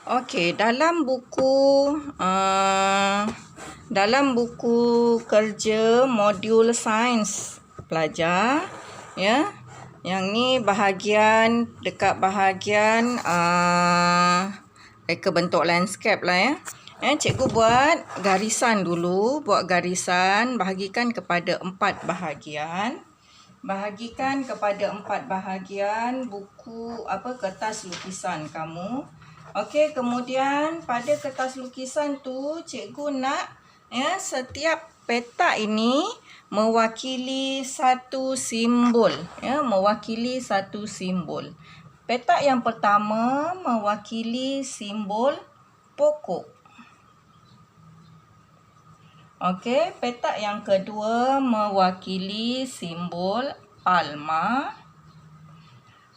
Okey, dalam buku kerja modul sains pelajar, ya. Yang ni bahagian dekat bahagian reka bentuk landscape lah, ya. Cikgu buat garisan dulu, bahagikan kepada 4 bahagian. Bahagikan kepada 4 bahagian buku kertas lukisan kamu. Okey, kemudian pada kertas lukisan tu cikgu nak setiap petak ini mewakili satu simbol, mewakili satu simbol. Petak yang pertama mewakili simbol pokok. Okey, petak yang kedua mewakili simbol palma.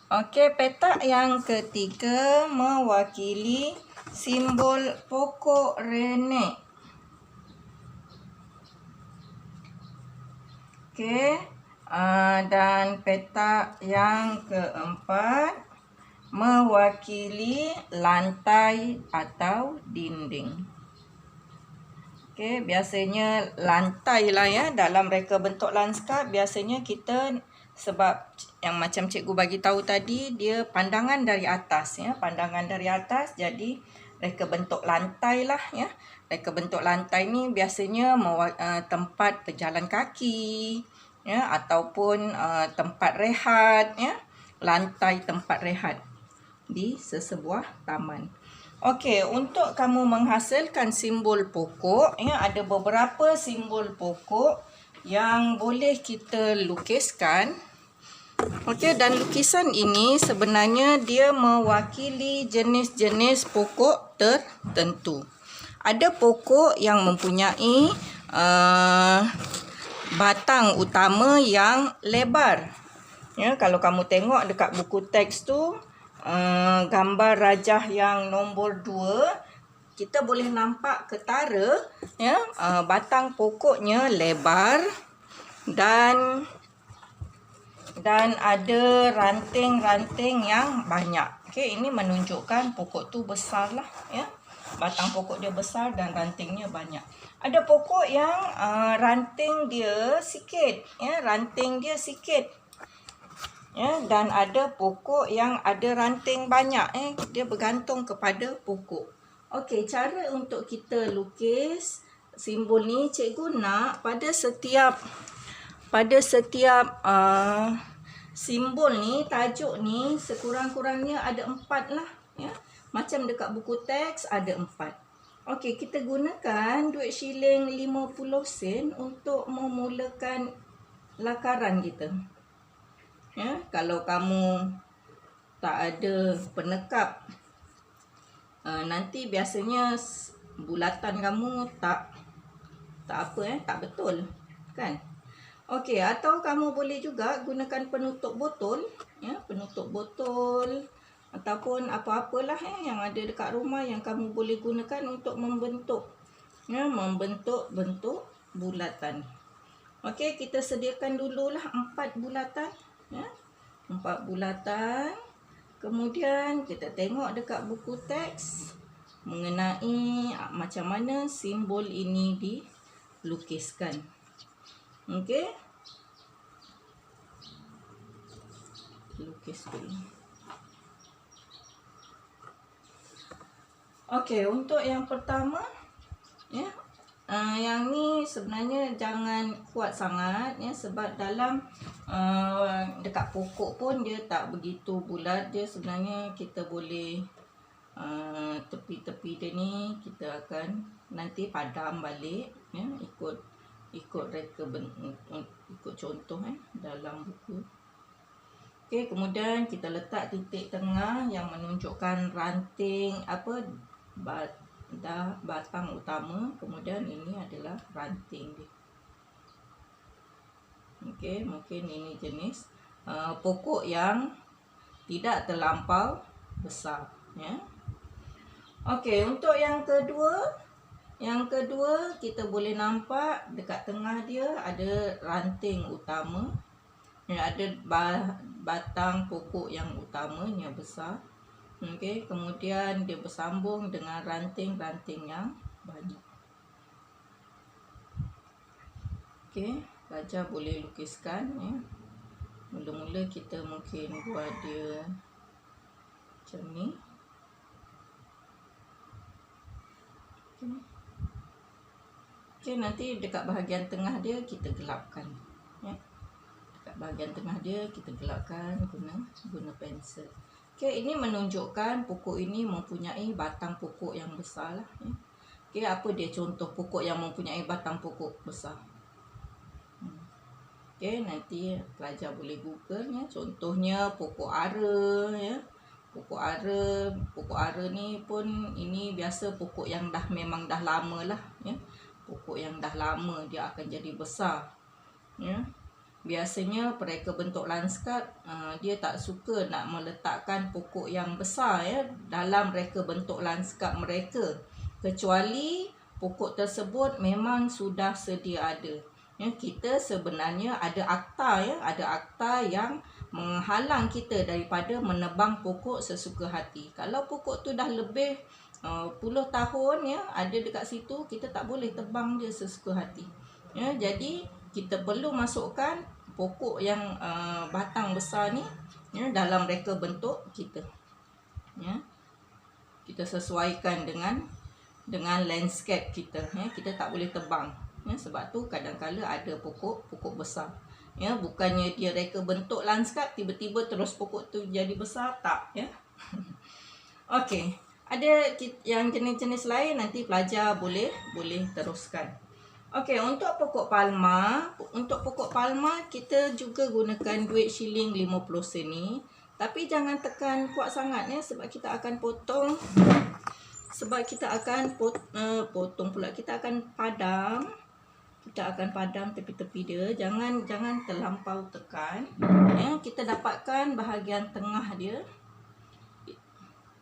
Okey, petak yang ketiga mewakili simbol pokok renek. Okey, dan petak yang keempat mewakili lantai atau dinding. Okey, biasanya lantai lah, ya. Dalam reka bentuk lanskap biasanya kita, sebab yang macam cikgu bagi tahu tadi, dia pandangan dari atas, ya. Pandangan dari atas, jadi reka bentuk lantai lah, ya. Reka bentuk lantai ni biasanya tempat pejalan kaki, ya, ataupun tempat rehat, ya. Lantai tempat rehat di sesebuah taman. Okey, untuk kamu menghasilkan simbol pokok, ya, ada beberapa simbol pokok yang boleh kita lukiskan. Okey, dan lukisan ini sebenarnya dia mewakili jenis-jenis pokok tertentu. Ada pokok yang mempunyai batang utama yang lebar. Ya, kalau kamu tengok dekat buku teks tu, gambar rajah yang nombor 2, kita boleh nampak ketara, ya, batang pokoknya lebar dan ada ranting-ranting yang banyak. Okey, ini menunjukkan pokok tu besar lah, ya. Batang pokok dia besar dan rantingnya banyak. Ada pokok yang ranting dia sikit, ya, ranting dia sikit. Ya, dan ada pokok yang ada ranting banyak, dia bergantung kepada pokok. Okey, cara untuk kita lukis simbol ni, cikgu nak pada setiap simbol ni, tajuk ni sekurang-kurangnya ada 4 lah, ya. Macam dekat buku teks ada 4. Okey, kita gunakan duit shilling 50 sen untuk memulakan lakaran kita. Ya, kalau kamu tak ada penekap, nanti biasanya bulatan kamu tak betul, kan? Okey, atau kamu boleh juga gunakan penutup botol, ya, penutup botol ataupun apa-apalah, yang ada dekat rumah yang kamu boleh gunakan untuk membentuk bentuk bulatan. Okey, kita sediakan dululah 4 bulatan, ya. 4 bulatan. Kemudian kita tengok dekat buku teks mengenai macam mana simbol ini dilukiskan. Okey. Lukis dulu. Okey, untuk yang pertama, ya. Yang ni sebenarnya jangan kuat sangat, ya, sebab dalam dekat pokok pun dia tak begitu bulat. Dia sebenarnya kita boleh tepi-tepi dia ni kita akan nanti padam balik, ya, ikut reka ikut contoh dalam buku. Okey, kemudian kita letak titik tengah yang menunjukkan ranting batang utama, kemudian ini adalah ranting dia. Okey, mungkin ini jenis pokok yang tidak terlampau besar, ya. Okey, untuk yang kedua kita boleh nampak dekat tengah dia ada ranting utama, ya, ada batang pokok yang utamanya besar. Okey, kemudian dia bersambung dengan ranting-ranting yang banyak. Okey, pelajar boleh lukiskan ya. Mula-mula kita mungkin buat dia macam ni. Okey, nanti dekat bahagian tengah dia kita gelapkan ya. Dekat bahagian tengah dia kita gelapkan guna pensel. Okey, ini menunjukkan pokok ini mempunyai batang pokok yang besar lah ya. Okey, apa dia contoh pokok yang mempunyai batang pokok besar? Okey, nanti pelajar boleh Google ya. Contohnya pokok ara ya. Pokok ara ni pun ini biasa pokok yang memang dah lama lah ya. Pokok yang dah lama dia akan jadi besar ya. Biasanya mereka bentuk lanskap dia tak suka nak meletakkan pokok yang besar ya dalam reka bentuk lanskap mereka, kecuali pokok tersebut memang sudah sedia ada ya. Kita sebenarnya ada akta ya, ada akta yang menghalang kita daripada menebang pokok sesuka hati. Kalau pokok tu dah lebih puluh tahun ya ada dekat situ, kita tak boleh tebang dia sesuka hati ya. Jadi kita perlu masukkan pokok yang batang besar ni ya dalam reka bentuk kita ya. Kita sesuaikan dengan landscape kita ya. Kita tak boleh tebang ya, sebab tu kadang-kala ada pokok besar ya. Bukannya dia reka bentuk lanskap tiba-tiba terus pokok tu jadi besar, tak ya. Okey, ada yang jenis-jenis lain nanti pelajar boleh teruskan. Okey, untuk pokok palma kita juga gunakan duit shilling 50 sen ni. Tapi jangan tekan kuat sangat ya, sebab kita akan potong. Sebab kita akan potong pula, kita akan padam. Kita akan padam tepi-tepi dia. Jangan terlampau tekan. Ya, kita dapatkan bahagian tengah dia.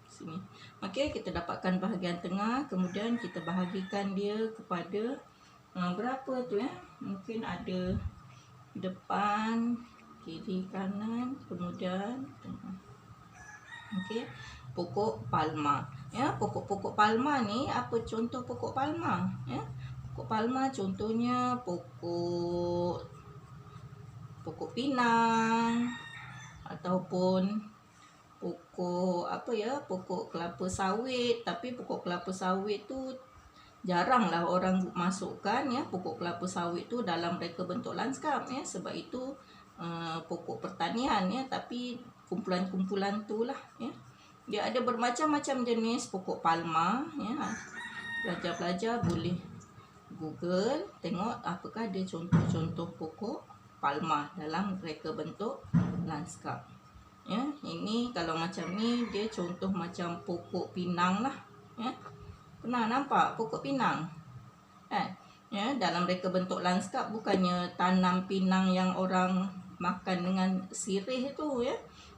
Sini. Okey, kita dapatkan bahagian tengah, kemudian kita bahagikan dia kepada berapa tu ya? Mungkin ada depan, kiri, kanan, kemudian tengah. Okey, pokok palma. Ya, pokok palma ni apa contoh pokok palma? Ya, pokok palma contohnya pokok pinang ataupun pokok pokok kelapa sawit. Tapi pokok kelapa sawit tu jaranglah orang masukkan ya, pokok kelapa sawit tu dalam reka bentuk lanskap ya, sebab itu pokok pertanian ya. Tapi kumpulan-kumpulan tu lah ya. Dia ada bermacam-macam jenis pokok palma ya. Pelajar-pelajar boleh Google tengok apakah dia contoh-contoh pokok palma dalam reka bentuk lanskap ya. Ini kalau macam ni dia contoh macam pokok pinang lah ya. Pernah nampak pokok pinang kan ya? Dalam reka bentuk lanskap bukannya tanam pinang yang orang makan dengan sirih tu ya.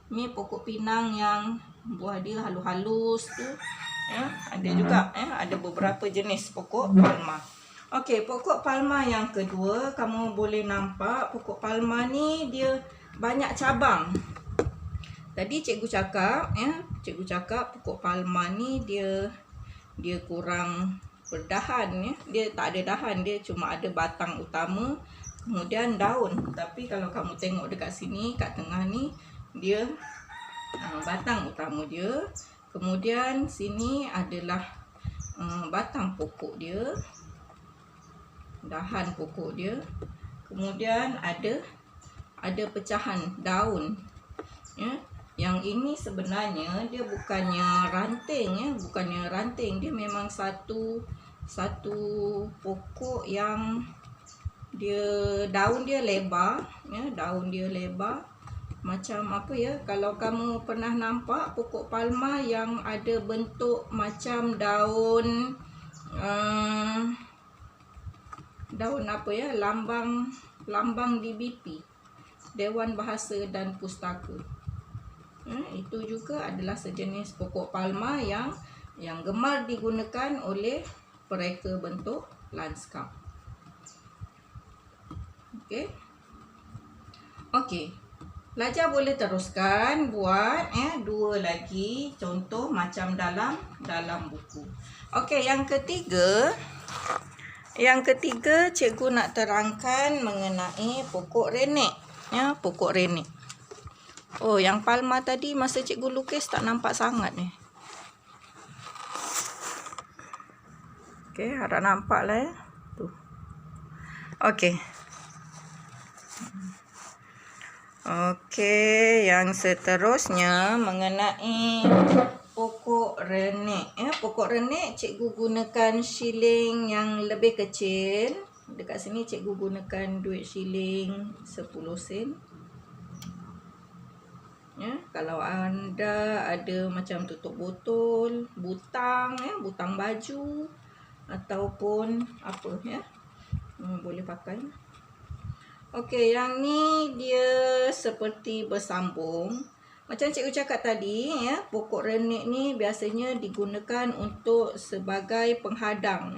Ni pokok pinang yang buah dia halus-halus tu ya. Ada juga ya, ada beberapa jenis pokok palma. Okey, pokok palma yang kedua, kamu boleh nampak pokok palma ni dia banyak cabang. Tadi cikgu cakap pokok palma ni dia kurang berdahan ya. Dia tak ada dahan, dia cuma ada batang utama kemudian daun. Tapi kalau kamu tengok dekat sini kat tengah ni dia batang utama dia. Kemudian sini adalah batang pokok dia, dahan pokok dia. Kemudian ada pecahan daun ya. Yang ini sebenarnya dia bukannya ranting, dia memang satu pokok yang dia daun dia lebar ya, macam apa ya, kalau kamu pernah nampak pokok palma yang ada bentuk macam daun apa ya, lambang DBP, Dewan Bahasa dan Pustaka. Itu juga adalah sejenis pokok palma yang gemar digunakan oleh pereka bentuk lanskap. Okey. Pelajar boleh teruskan buat dua lagi contoh macam dalam buku. Okey, yang ketiga cikgu nak terangkan mengenai pokok renek. Pokok renek. Oh, yang palma tadi masa cikgu lukis tak nampak sangat ni. Okey, harap nampak lah ya. Tu. Okey. Okey, yang seterusnya mengenai pokok renek. Pokok renek cikgu gunakan shilling yang lebih kecil. Dekat sini cikgu gunakan duit shilling 10 sen. Kalau anda ada macam tutup botol, butang, butang baju ataupun apa boleh pakai. Okey, yang ni dia seperti bersambung. Macam cikgu cakap tadi, pokok renek ni biasanya digunakan untuk sebagai penghadang,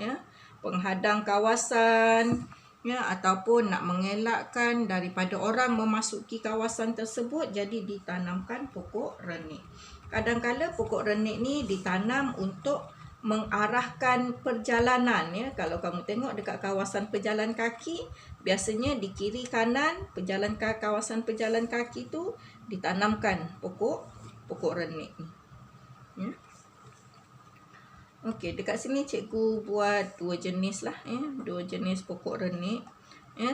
penghadang kawasan, ataupun nak mengelakkan daripada orang memasuki kawasan tersebut, jadi ditanamkan pokok renek. Kadang-kala pokok renek ni ditanam untuk mengarahkan perjalanan. Kalau kamu tengok dekat kawasan pejalan kaki, biasanya di kiri kanan kawasan pejalan kaki tu ditanamkan pokok renek ni. Okey, dekat sini cikgu buat dua jenis lah, dua jenis pokok renek.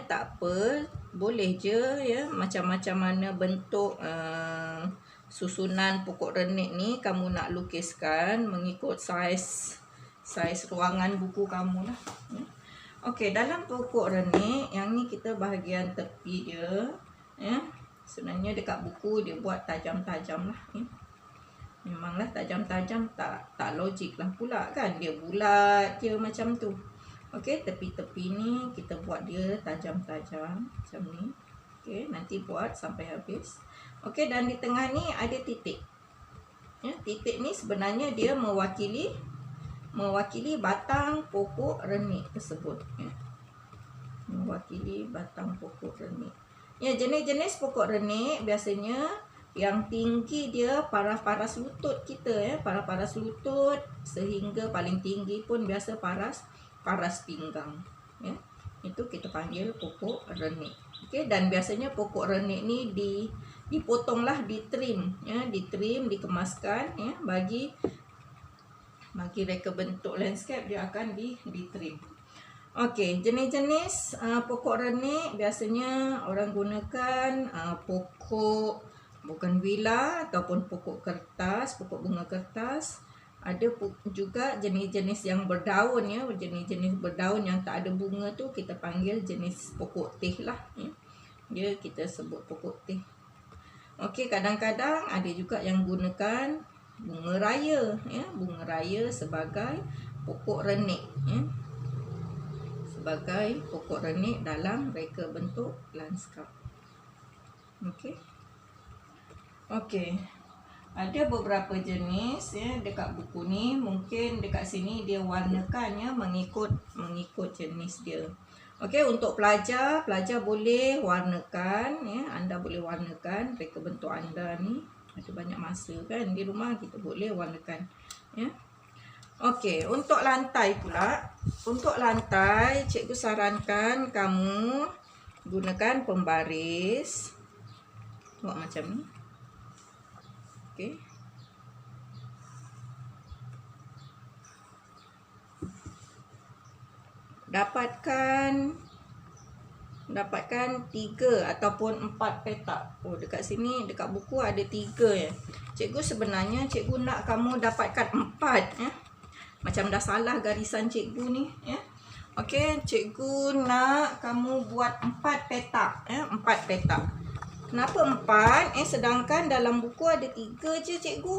Tak apa, boleh je macam-macam mana bentuk susunan pokok renek ni kamu nak lukiskan mengikut saiz ruangan buku kamu lah. Okey, dalam pokok renek yang ni kita bahagian tepi dia, sebenarnya dekat buku dia buat tajam-tajam lah. Memanglah tajam-tajam, tak logik lah pula kan, dia bulat je macam tu. Okey, tepi-tepi ni kita buat dia tajam-tajam macam ni. Okey, nanti buat sampai habis. Okey, dan di tengah ni ada titik. Titik ni sebenarnya dia mewakili batang pokok renek tersebut. Mewakili batang pokok renek. Jenis-jenis pokok renek biasanya yang tinggi dia paras-paras lutut kita, paras-paras lutut, sehingga paling tinggi pun biasa paras pinggang. Itu kita panggil pokok renek. Okey, dan biasanya pokok renek ni dipotonglah, ditrim, dikemaskan, bagi reka bentuk landscape dia akan ditrim. Okey, jenis-jenis pokok renek biasanya orang gunakan pokok bougainvillea ataupun pokok kertas, pokok bunga kertas. Ada juga jenis-jenis yang berdaun, jenis-jenis berdaun yang tak ada bunga tu kita panggil jenis pokok teh lah. Dia kita sebut pokok teh. Okey, kadang-kadang ada juga yang gunakan bunga raya, bunga raya sebagai pokok renek, sebagai pokok renek dalam reka bentuk lanskap. Okey. Ada beberapa jenis dekat buku ni, mungkin dekat sini dia warnakan mengikut jenis dia. Okey, untuk pelajar boleh warnakan, anda boleh warnakan reka bentuk anda ni. Ada banyak masa kan di rumah, kita boleh warnakan, Okey, untuk lantai pula. Untuk lantai, cikgu sarankan kamu gunakan pembaris. Buat macam ni. Okey. Dapatkan 3 ataupun 4 petak. Oh, dekat sini dekat buku ada 3 Cikgu sebenarnya nak kamu dapatkan 4 Macam dah salah garisan cikgu ni Okey, cikgu nak kamu buat 4 petak 4 petak. Kenapa 4 sedangkan dalam buku ada 3 je cikgu?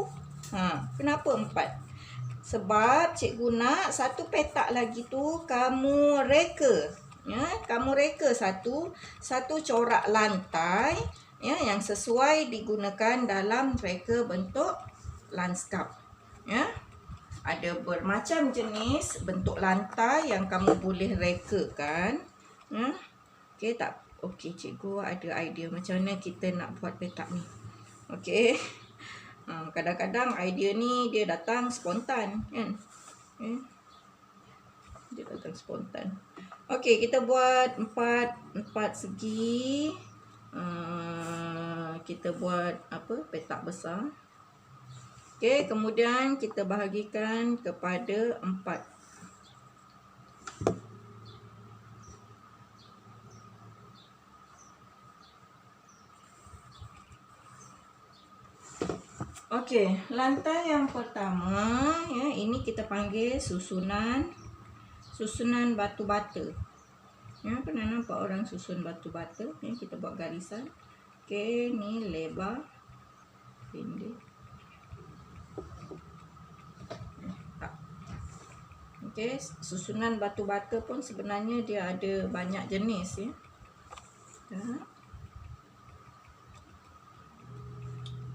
Kenapa 4? Sebab cikgu nak satu petak lagi tu kamu reka. Kamu reka satu corak lantai yang sesuai digunakan dalam reka bentuk lanskap. Ada bermacam jenis bentuk lantai yang kamu boleh rekakan. Okey, Okey, cikgu ada idea macam mana kita nak buat petak ni. Okey. Kadang-kadang idea ni dia datang spontan kan. Dia datang spontan. Okey, kita buat empat segi. Kita buat petak besar. Okey, kemudian kita bahagikan kepada 4. Okey, lantai yang pertama ya, ini kita panggil susunan batu bata. Ya, pernah nampak orang susun batu bata? Ya, kita buat garisan. Okey, ni lebar, pendek. Okey, susunan batu bata pun sebenarnya dia ada banyak jenis ya.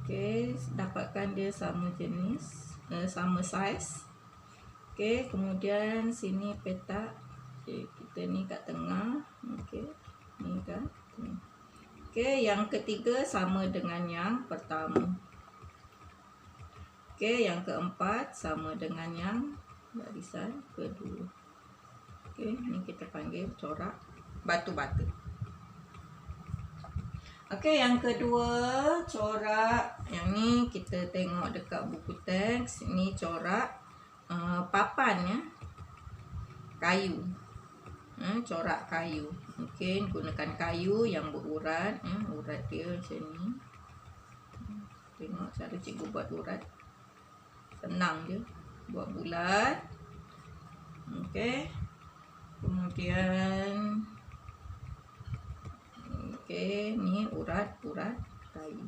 Okey, dapatkan dia sama jenis, sama saiz. Okey, kemudian sini petak. Okey, kita ni kat tengah. Okey, ni kan. Okey, yang ketiga sama dengan yang pertama. Okey, yang keempat sama dengan yang barisan kedua. Okey, ni kita panggil corak batu bata. Okey, yang kedua corak, yang ni kita tengok dekat buku teks, ni corak papan ya. Kayu. Corak kayu. Mungkin gunakan kayu yang berurat, urat dia macam ni. Tengok cara cikgu buat urat. Senang je. Buat bulat. Okey. Kemudian okey, ni urat kayu.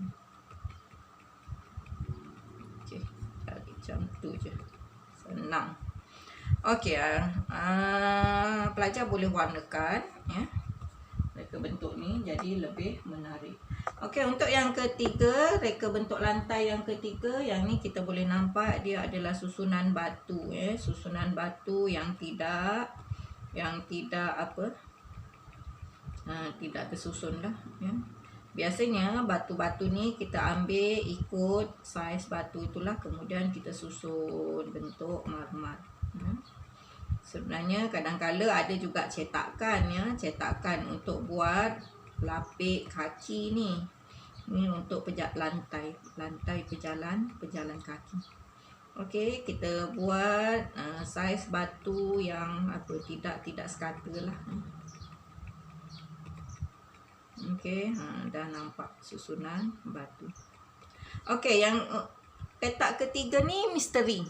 Okey, cari macam tu je. Senang. Okey, pelajar boleh warnakan ya. Reka bentuk ni jadi lebih menarik. Okey, untuk yang ketiga, reka bentuk lantai yang ketiga, yang ni kita boleh nampak dia adalah susunan batu ya, susunan batu yang tidak tidak tersusun dah ya. Biasanya batu-batu ni kita ambil ikut saiz batu itulah, kemudian kita susun bentuk marmer ya. Sebenarnya kadang-kala ada juga cetakan ya, cetakan untuk buat lapik kaki ni. Ni untuk lantai pejalan kaki. Okey, kita buat saiz batu yang tidak sekata lah. Okey, dah nampak susunan batu. Okey, yang petak ketiga ni misteri.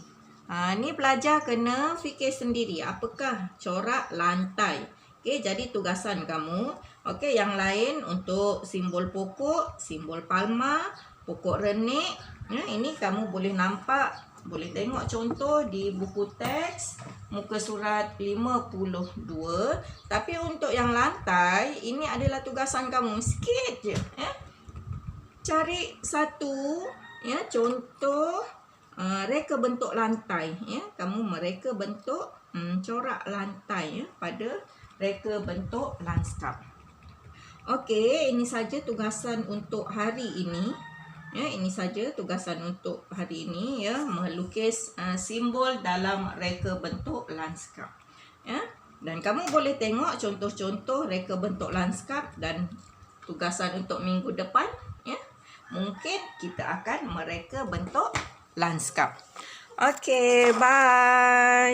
Ni pelajar kena fikir sendiri apakah corak lantai. Okey, jadi tugasan kamu. Okey, yang lain untuk simbol pokok, simbol palma, pokok renik. Ini kamu boleh nampak, boleh tengok contoh di buku teks muka surat 52. Tapi untuk yang lantai, ini adalah tugasan kamu. Sikit je cari satu ya contoh reka bentuk lantai ya. Kamu mereka bentuk corak lantai ya pada reka bentuk lanskap. Okey, ini saja tugasan untuk hari ini. Ya, ini saja tugasan untuk hari ini ya, melukis simbol dalam reka bentuk lanskap. Ya, dan kamu boleh tengok contoh-contoh reka bentuk lanskap dan tugasan untuk minggu depan ya. Mungkin kita akan mereka bentuk lanskap. Okey, bye.